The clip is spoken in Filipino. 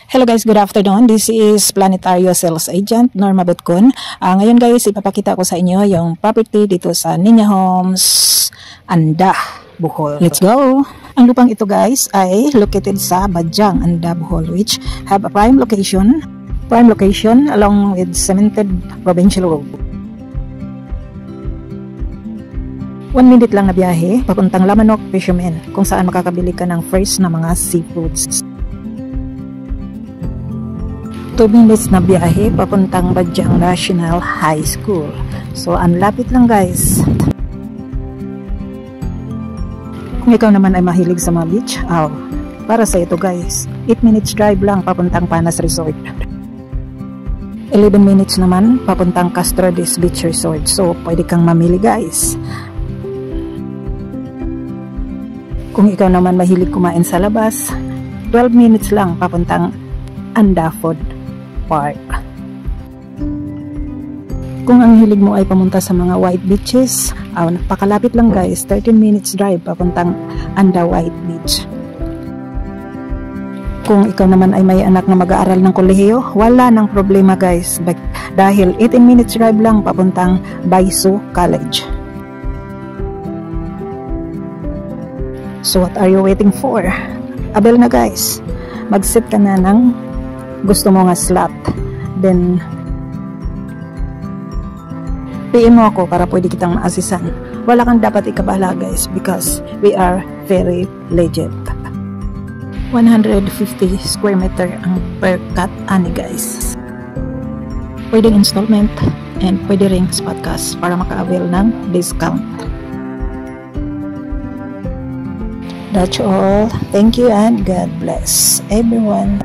Hello guys, good afternoon. This is Planetario Sales Agent Norma Butcon. Ngayon guys, ipapakita ko sa inyo yung property dito sa Ninya Homes, Anda, Bohol. Let's go! Ang lupang ito guys ay located sa Bajang, Anda, Bohol, which have a prime location along with cemented provincial road. 1 minute lang na biyahe papuntang Lamanok Fishermen, kung saan makakabili ka ng fresh na mga seafoods. 2 minutes na biyahe papuntang Bajang National High School. So, ang lapit lang guys. Kung ikaw naman ay mahilig sa mga beach, para sa ito guys. 8 minutes drive lang papuntang Panas Resort. 11 minutes naman papuntang Castrodes Beach Resort. So, pwede kang mamili guys. Kung ikaw naman mahilig kumain sa labas, 12 minutes lang papuntang Anda Food Park. Kung ang hilig mo ay pamunta sa mga white beaches, napakalapit lang guys, 13 minutes drive papuntang Anda White Beach. Kung ikaw naman ay may anak na mag-aaral ng kolehiyo, wala nang problema guys, dahil 18 minutes drive lang papuntang Baisu College. So what are you waiting for? Abel na guys, mag-set ka na ng gusto mo nga slot, then PM mo ako para pwede kitang maasisan. Wala kang dapat ikabala guys, because we are very legit. 150 square meter ang per cut ani guys. Pwedeng installment and pwede ring spot cash para maka-avail ng discount. That's all. Thank you and God bless everyone.